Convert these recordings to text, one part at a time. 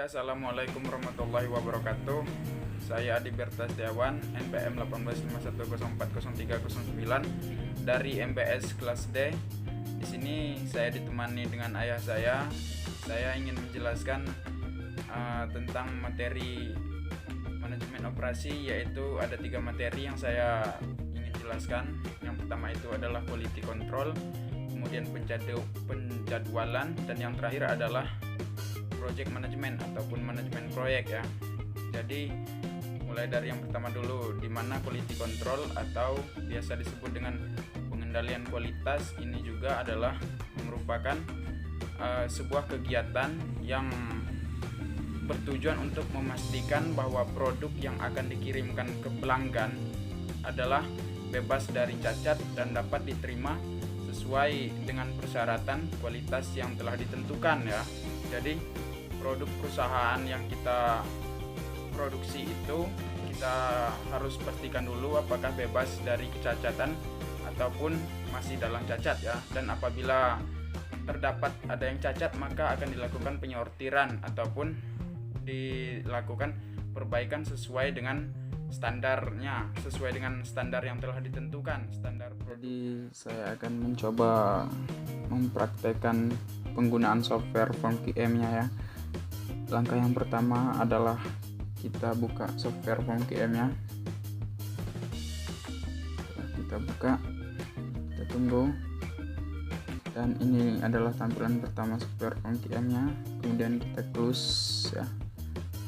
Ya, Assalamualaikum warahmatullahi wabarakatuh. Saya Adi Berta Setiawan, NPM 1851040309 dari MBS kelas D. Di sini saya ditemani dengan ayah saya. Saya ingin menjelaskan tentang materi manajemen operasi, yaitu ada 3 materi yang saya ingin jelaskan. Yang pertama itu adalah quality control, kemudian penjadwalan, dan yang terakhir adalah project management ataupun manajemen proyek ya. Jadi mulai dari yang pertama dulu, di mana quality control atau biasa disebut dengan pengendalian kualitas ini juga adalah merupakan sebuah kegiatan yang bertujuan untuk memastikan bahwa produk yang akan dikirimkan ke pelanggan adalah bebas dari cacat dan dapat diterima sesuai dengan persyaratan kualitas yang telah ditentukan ya. Jadi produk perusahaan yang kita produksi itu kita harus pastikan dulu apakah bebas dari kecacatan ataupun masih dalam cacat ya. Dan apabila terdapat ada yang cacat, maka akan dilakukan penyortiran ataupun dilakukan perbaikan sesuai dengan standarnya, sesuai dengan standar yang telah ditentukan, standar produk. Jadi saya akan mencoba mempraktekkan penggunaan software FormQM-nya ya. Langkah yang pertama adalah kita buka software FormQM-nya. Setelah kita buka, kita tunggu. Dan ini adalah tampilan pertama software FormQM-nya. Kemudian kita close ya.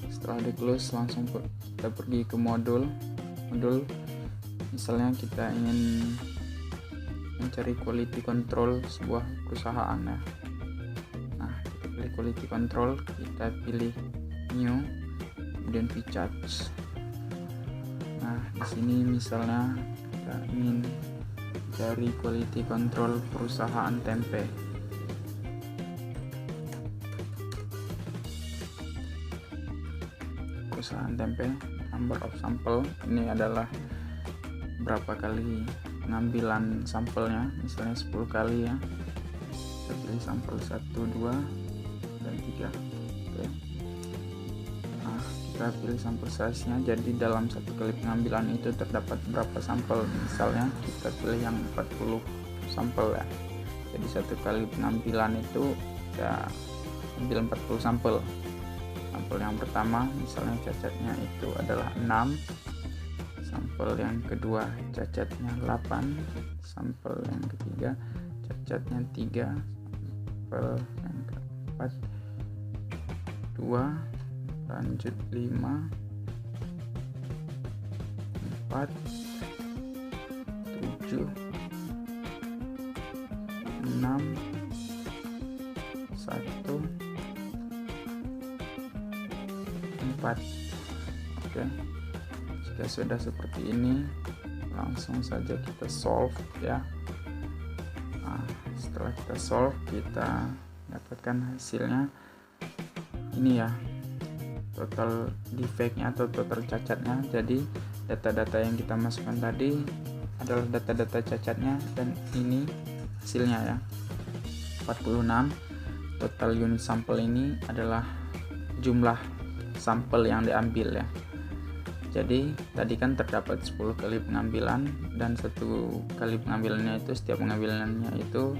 Setelah di close, langsung kita pergi ke modul. Misalnya kita ingin mencari quality control sebuah perusahaan ya. Nah, kita pilih quality control, kita pilih new, kemudian features. Nah, di sini misalnya kita ingin cari quality control perusahaan tempe. Perusahaan tempe, number of sample, ini adalah berapa kali pengambilan sampelnya, misalnya 10 kali ya. Kita pilih sampel 1, 2, dan 3. Oke. Nah, kita pilih sampel size-nya, jadi dalam satu kali pengambilan itu terdapat berapa sampel. Misalnya kita pilih yang 40 sampel ya. Jadi satu kali pengambilan itu kita ambil 40 sampel. Sampel yang pertama misalnya cacatnya itu adalah 6, sampel yang kedua cacatnya 8, sampel yang ketiga cacatnya 3, sampel yang keempat 2, lanjut 5, 4, 7, 6, 1, 4. Oke. Jika sudah seperti ini, langsung saja kita solve ya. Nah, setelah kita solve, kita dapatkan hasilnya ini ya, total defect-nya atau total cacatnya. Jadi data-data yang kita masukkan tadi adalah data-data cacatnya, dan ini hasilnya ya, 46. Total unit sampel ini adalah jumlah sampel yang diambil ya. Jadi tadi kan terdapat 10 kali pengambilan, dan satu kali pengambilannya itu, setiap pengambilannya itu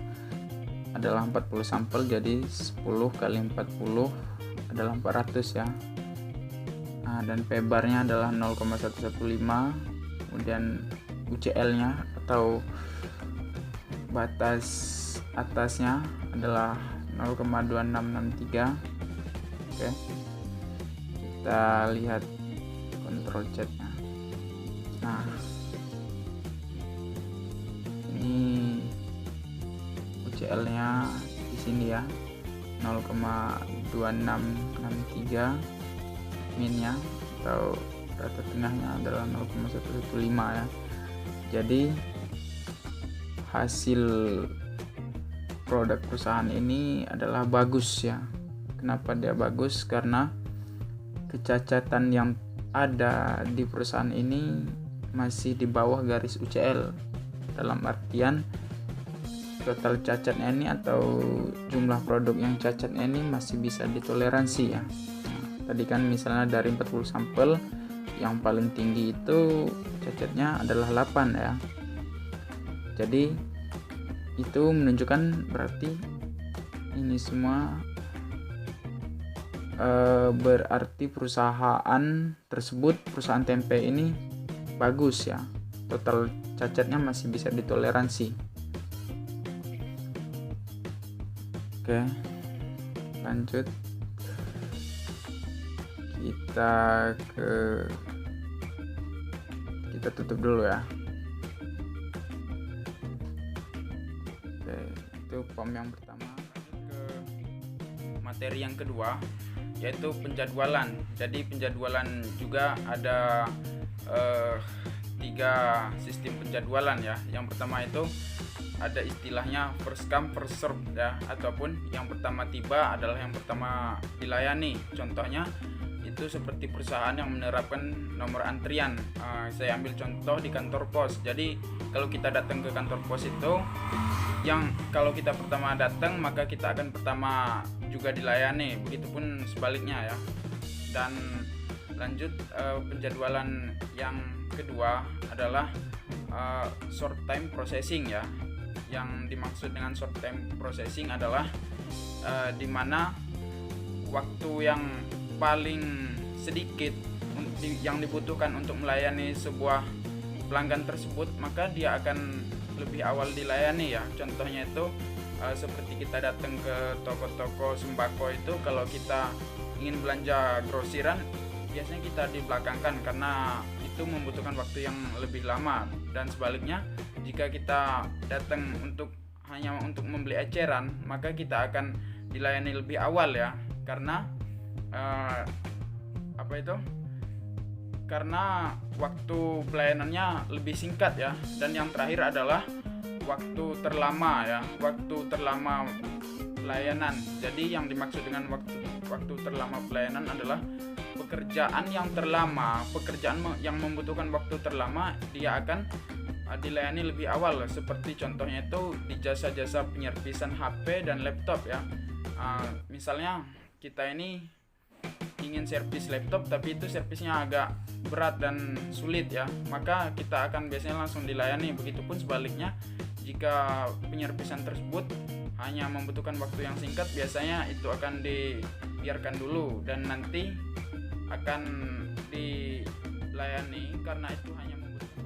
adalah 40 sampel, jadi 10 kali 40 adalah 400 ya. Nah, dan P-bar-nya adalah 0,115, kemudian UCL-nya atau batas atasnya adalah 0,2663. Oke. Kita lihat control chat-nya. Nah, ini UCL-nya di sini ya, 0,2663, min-nya atau rata tengahnya adalah 0,115 ya. Jadi hasil produk perusahaan ini adalah bagus ya. Kenapa dia bagus? Karena kecacatan yang ada di perusahaan ini masih di bawah garis UCL. Dalam artian total cacatnya ini atau jumlah produk yang cacatnya ini masih bisa ditoleransi ya. Tadi kan misalnya dari 40 sampel yang paling tinggi itu cacatnya adalah 8 ya. Jadi itu menunjukkan berarti ini semua berarti perusahaan tersebut, perusahaan tempe ini bagus ya. Total cacatnya masih bisa ditoleransi. Oke, lanjut. Kita tutup dulu ya. Oke, itu form yang pertama. Ke materi yang kedua, yaitu penjadwalan. Jadi penjadwalan juga ada 3 sistem penjadwalan ya. Yang pertama itu ada istilahnya first come first serve ya, ataupun yang pertama tiba adalah yang pertama dilayani. Contohnya itu seperti perusahaan yang menerapkan nomor antrian. Saya ambil contoh di kantor pos. Jadi kalau kita datang ke kantor pos itu, yang kalau kita pertama datang maka kita akan pertama juga dilayani, begitupun sebaliknya ya. Dan lanjut, penjadwalan yang kedua adalah short time processing ya. Yang dimaksud dengan short time processing adalah di mana waktu yang paling sedikit yang dibutuhkan untuk melayani sebuah pelanggan tersebut, maka dia akan lebih awal dilayani ya. Contohnya itu seperti kita datang ke toko-toko sembako itu, kalau kita ingin belanja grosiran biasanya kita dibelakangkan karena itu membutuhkan waktu yang lebih lama. Dan sebaliknya, jika kita datang hanya untuk membeli eceran, maka kita akan dilayani lebih awal ya, karena karena waktu pelayanannya lebih singkat ya. Dan yang terakhir adalah waktu terlama ya, waktu terlama pelayanan. Jadi yang dimaksud dengan waktu terlama pelayanan adalah pekerjaan yang terlama, pekerjaan yang membutuhkan waktu terlama, dia akan dilayani lebih awal. Seperti contohnya itu di jasa-jasa penyervisan HP dan laptop ya. Misalnya kita ini ingin servis laptop tapi itu servisnya agak berat dan sulit ya, maka kita akan biasanya langsung dilayani. Begitupun sebaliknya, jika penyervisan tersebut hanya membutuhkan waktu yang singkat, biasanya itu akan dibiarkan dulu dan nanti akan dilayani karena itu hanya membutuhkan.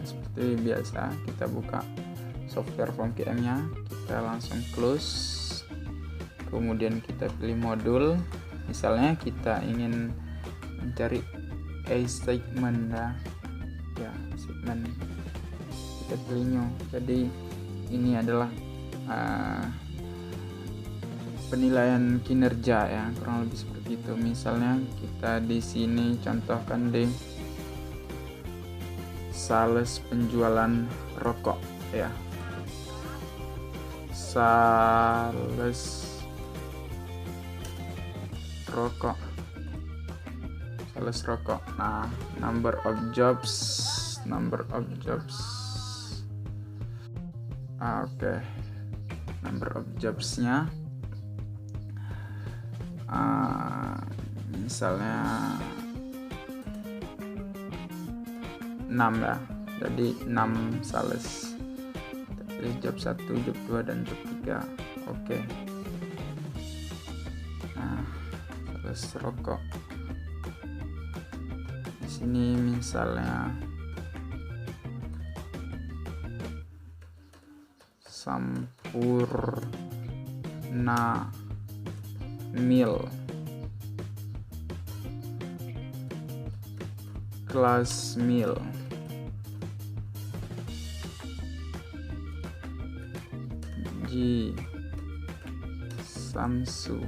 Seperti biasa, kita buka software FormQM nya, kita langsung close, kemudian kita pilih modul. Misalnya kita ingin mencari segment ya, segment, kita pilih new. Jadi ini adalah penilaian kinerja ya, kurang lebih seperti itu. Misalnya kita di sini contohkan di sales penjualan rokok ya, sales rokok. Nah, number of jobs. Oke. Number of jobs-nya misalnya 6 ya. Jadi 6 sales. Jadi job 1, job 2 dan job 3. Oke. Nah, sales rokok. Di sini misalnya Sampurna Mil, Kelas Mil, Ji Samsu,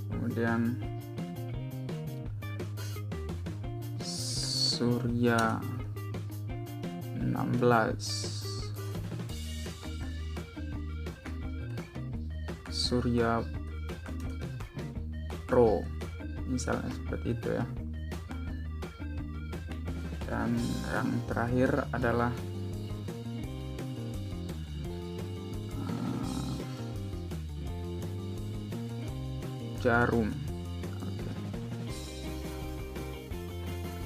kemudian Surya 16, Surya Pro, misalnya seperti itu ya. Dan yang terakhir adalah jarum. Oke.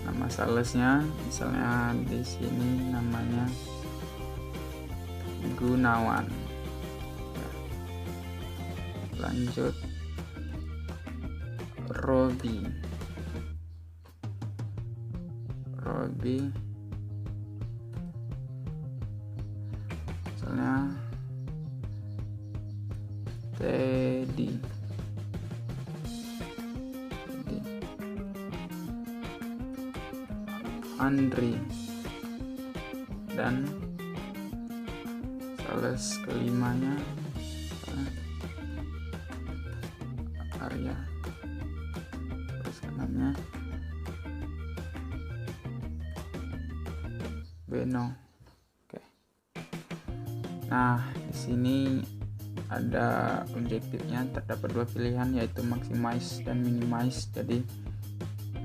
Nama salesnya misalnya di sini namanya Gunawan. Ya. Lanjut Robi. Misalnya Teddy. Andri. Dan sales kelimanya Arya. Terus kanannya Beno. Oke. Nah, di sini ada objektifnya, terdapat dua pilihan yaitu maximize dan minimize. Jadi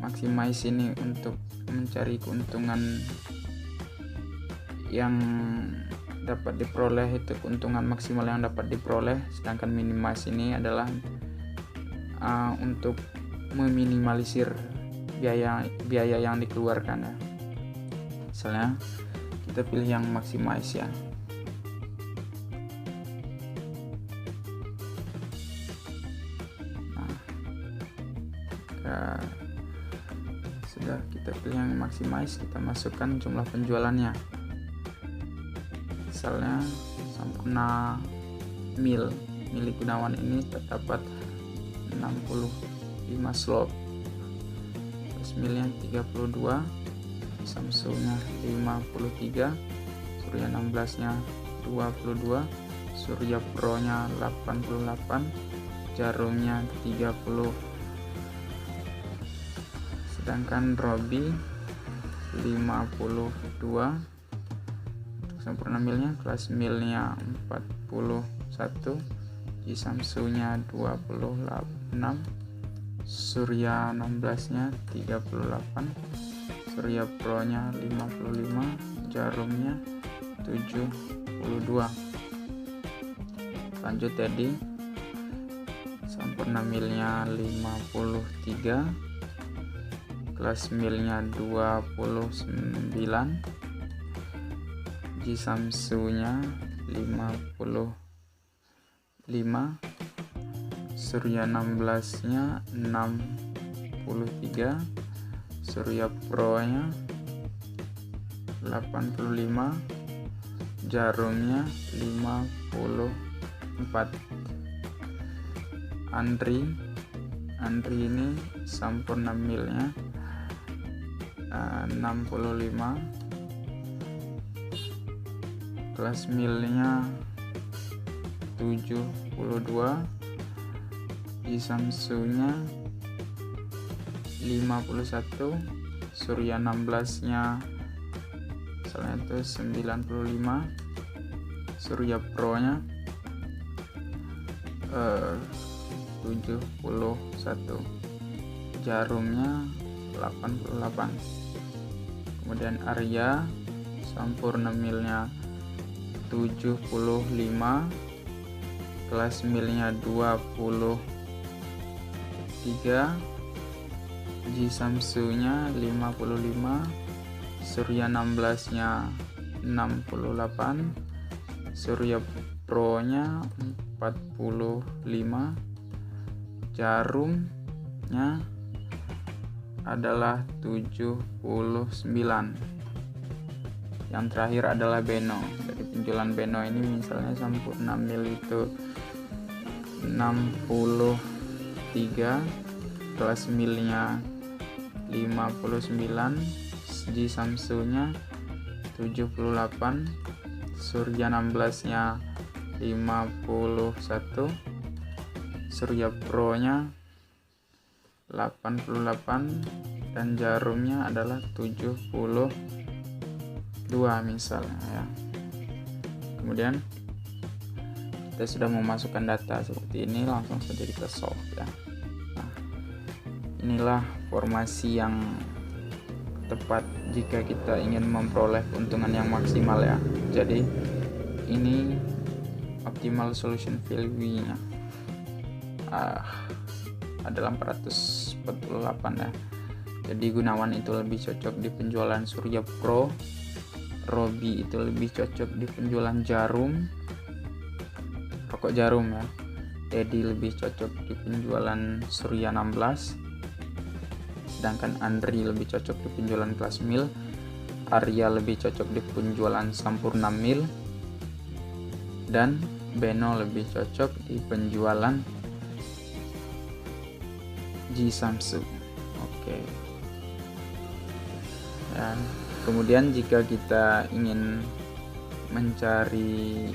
maximize ini untuk mencari keuntungan yang dapat diperoleh, itu keuntungan maksimal yang dapat diperoleh, sedangkan minimize ini adalah untuk meminimalisir biaya yang dikeluarkan ya. Misalnya kita pilih yang maximize ya. Nah, sudah kita pilih yang maximize, kita masukkan jumlah penjualannya. Misalnya Sampurna Mil milik Gunawan ini terdapat 65 slot, terus milnya 32, Samsungnya 53, Surya 16 nya 22, Surya Pro nya 88, Jarumnya 30, sedangkan Robi 52. Untuk Sampurna Milnya, kelas Milnya 41, di Samsungnya 26, Surya 16 nya 38, Surya Pro nya 55, Jarumnya 72. Lanjut tadi Sampurna Milnya 53, kelas Milnya 29, G Samsungnya 55, Surya 16 nya 63, Surya Pro nya 85, Jarumnya 54. Andri ini Sampurna Milnya 65, kelas Milnya 72, di Samsungnya 51, Surya 16 nya misalnya itu 95, Surya Pro nya 71, Jarumnya 88. Kemudian Arya Sampurna Milnya 75, kelas Milnya 23, G Samsungnya 55, Surya 16 nya 68, Surya Pro nya 45, Jarumnya adalah 79. Yang terakhir adalah Beno. Dari penjualan Beno ini misalnya Sampurna Mil itu 63, kelas Milnya 59, G Samsungnya 78, Surya 16 nya 51, Surya Pro nya 88, dan Jarumnya adalah 72 misalnya ya. Kemudian kita sudah memasukkan data seperti ini, langsung saja kita solve ya. Nah, inilah formasi yang tepat jika kita ingin memperoleh keuntungan yang maksimal ya. Jadi ini optimal solution value-nya. adalah 448 ya. Jadi Gunawan itu lebih cocok di penjualan Surya Pro, Robi itu lebih cocok di penjualan jarum, rokok jarum ya. Teddy lebih cocok di penjualan Surya 16, sedangkan Andri lebih cocok di penjualan kelas mil, Arya lebih cocok di penjualan Sampurna mil, dan Beno lebih cocok di penjualan Ji Samsu. Oke. Dan kemudian jika kita ingin mencari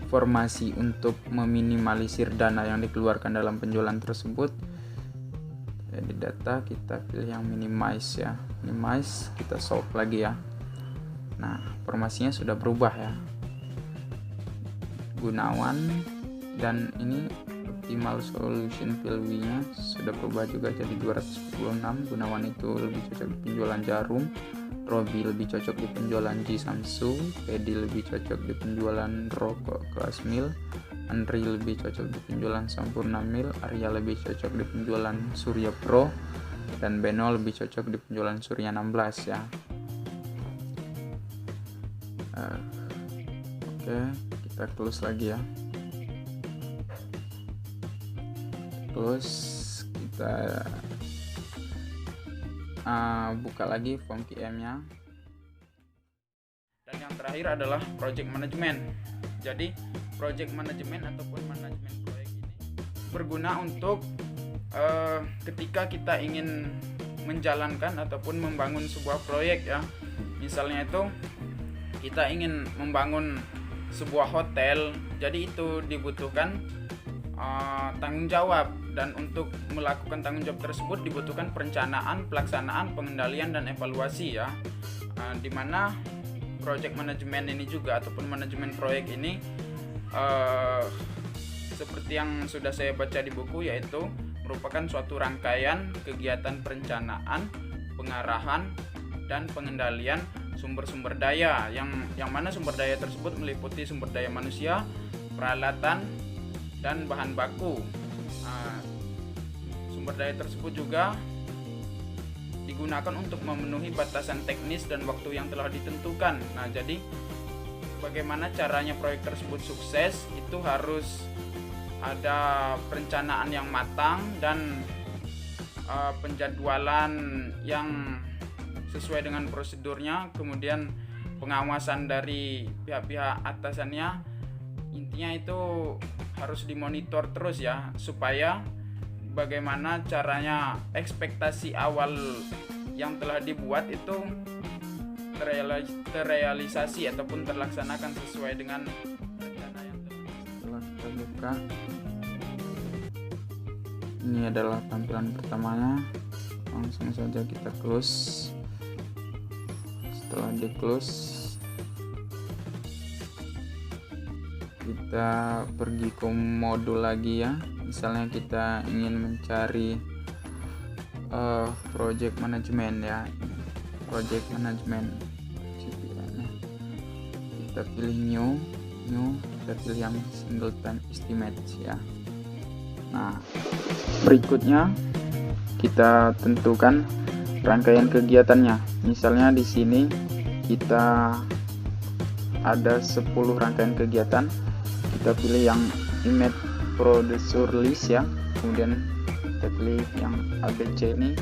formasi untuk meminimalisir dana yang dikeluarkan dalam penjualan tersebut, di data kita pilih yang minimize ya. Minimize, kita solve lagi ya. Nah, formasinya sudah berubah ya. Gunawan dan ini optimal solution value-nya sudah berubah juga jadi 246. Gunawan itu lebih cocok di penjualan jarum, Robi lebih cocok di penjualan Ji Samsu, Teddy lebih cocok di penjualan rokok kelas mil, Andri lebih cocok di penjualan Sampurna mil, Arya lebih cocok di penjualan Surya Pro, dan Beno lebih cocok di penjualan Surya 16 ya. Oke, kita close lagi ya. Close, kita buka lagi form QM-nya. Dan yang terakhir adalah project management. Jadi project management ataupun manajemen proyek ini berguna untuk ketika kita ingin menjalankan ataupun membangun sebuah proyek ya. Misalnya itu kita ingin membangun sebuah hotel, jadi itu dibutuhkan tanggung jawab, dan untuk melakukan tanggung jawab tersebut dibutuhkan perencanaan, pelaksanaan, pengendalian, dan evaluasi ya. Dimana project management ini juga ataupun manajemen proyek ini seperti yang sudah saya baca di buku, yaitu merupakan suatu rangkaian kegiatan perencanaan, pengarahan, dan pengendalian sumber-sumber daya yang mana sumber daya tersebut meliputi sumber daya manusia, peralatan, dan bahan baku. Sumber daya tersebut juga digunakan untuk memenuhi batasan teknis dan waktu yang telah ditentukan. Nah, jadi bagaimana caranya proyek tersebut sukses, itu harus ada perencanaan yang matang dan penjadwalan yang sesuai dengan prosedurnya, kemudian pengawasan dari pihak-pihak atasannya. Intinya itu harus dimonitor terus ya, supaya bagaimana caranya ekspektasi awal yang telah dibuat itu terrealisasi ataupun terlaksanakan sesuai dengan rencana yang telah. Setelah kita buka, ini adalah tampilan pertamanya. Langsung saja kita close. Setelah di close, kita pergi ke modul lagi ya. Misalnya kita ingin mencari project management ya, project management, kita pilih new, kita pilih yang single time estimate ya. Nah, berikutnya kita tentukan rangkaian kegiatannya. Misalnya di sini kita ada 10 rangkaian kegiatan, kita pilih yang image producer list ya, kemudian kita pilih yang ABC ini.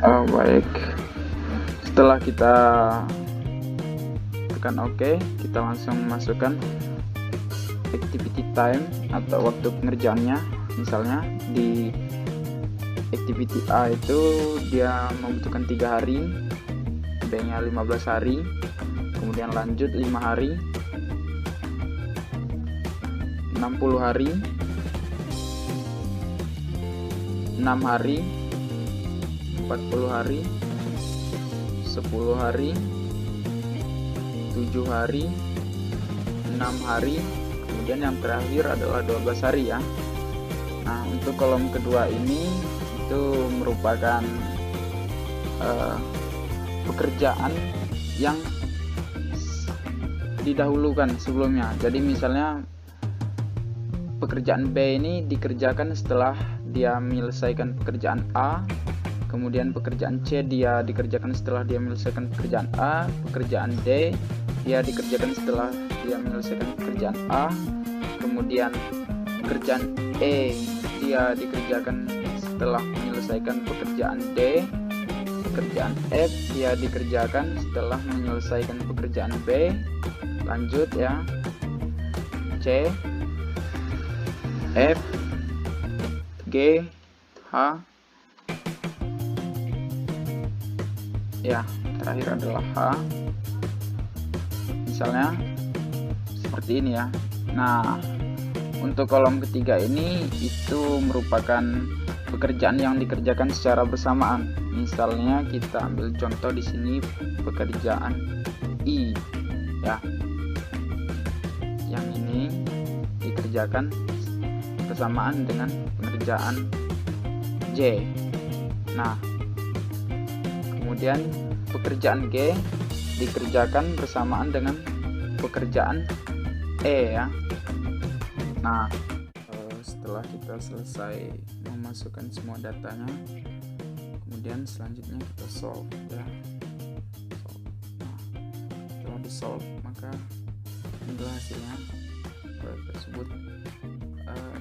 Baik, setelah kita tekan OK, kita langsung masukkan activity time atau waktu pengerjaannya. Misalnya di activity A itu dia membutuhkan 3 hari, B-nya 15 hari, kemudian lanjut 5 hari, 60 hari, 6 hari, 40 hari, 10 hari, 7 hari, 6 hari, kemudian yang terakhir adalah 12 hari ya. Nah, untuk kolom kedua ini itu merupakan pekerjaan yang didahulukan sebelumnya. Jadi misalnya pekerjaan B ini dikerjakan setelah dia menyelesaikan pekerjaan A. Kemudian pekerjaan C dia dikerjakan setelah dia menyelesaikan pekerjaan A. Pekerjaan D dia dikerjakan setelah dia menyelesaikan pekerjaan A. Kemudian pekerjaan E dia dikerjakan setelah menyelesaikan pekerjaan D. Pekerjaan F dia dikerjakan setelah menyelesaikan pekerjaan B. Lanjut ya, C, F, G, H, ya terakhir adalah H. Misalnya seperti ini ya. Nah, untuk kolom ketiga ini itu merupakan pekerjaan yang dikerjakan secara bersamaan. Misalnya kita ambil contoh di sini pekerjaan I ya. Yang ini dikerjakan bersamaan dengan pekerjaan J. Nah, kemudian pekerjaan G dikerjakan bersamaan dengan pekerjaan E ya. Nah, setelah kita selesai memasukkan semua datanya, kemudian selanjutnya kita solve ya. Nah, setelah di solve maka inilah hasilnya. Proyek tersebut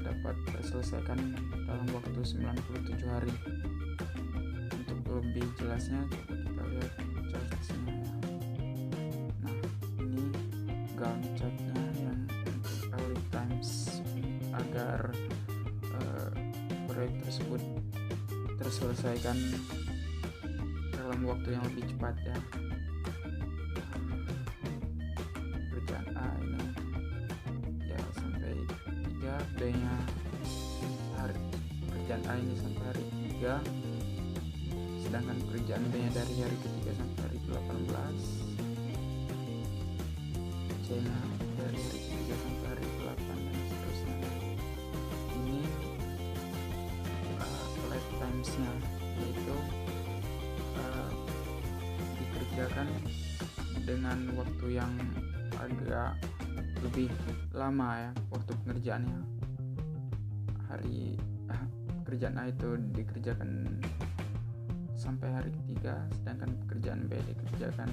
dapat terselesaikan dalam waktu 97 hari. Untuk lebih jelasnya coba kita lihat chartnya ya. Nah, ini Gantt chartnya yang untuk early times agar proyek tersebut terselesaikan dalam waktu yang lebih cepat ya. Pekerjaan A ini ya sampai 3, B nya hari, pekerjaan A ini sampai hari 3, sedangkan pekerjaan B nya dari hari ke-3 sampai hari ke-18, C nya dari hari ke-3 sampai hari ke-8 dan seterusnya. Ini timesnya, yaitu dikerjakan dengan waktu yang agak lebih lama ya, waktu pengerjaannya. Pekerjaan A itu dikerjakan sampai hari ke-3, sedangkan pekerjaan B dikerjakan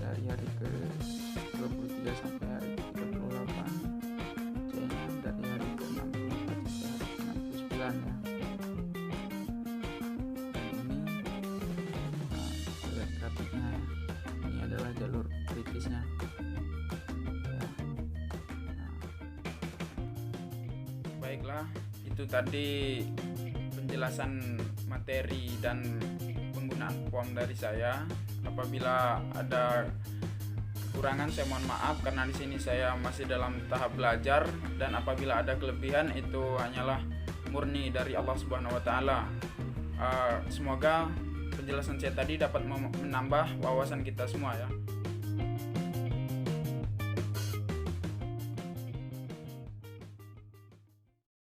dari hari ke-23 sampai hari ke-38, C nya dari hari ke-64 sampai hari ke-69 ya. Grafiknya ya. Ini adalah jalur kritisnya ya. Baiklah, itu tadi penjelasan materi dan penggunaan form dari saya. Apabila ada kekurangan saya mohon maaf, karena di sini saya masih dalam tahap belajar, dan apabila ada kelebihan itu hanyalah murni dari Allah Subhanahu wa taala. Semoga penjelasan saya tadi dapat menambah wawasan kita semua ya.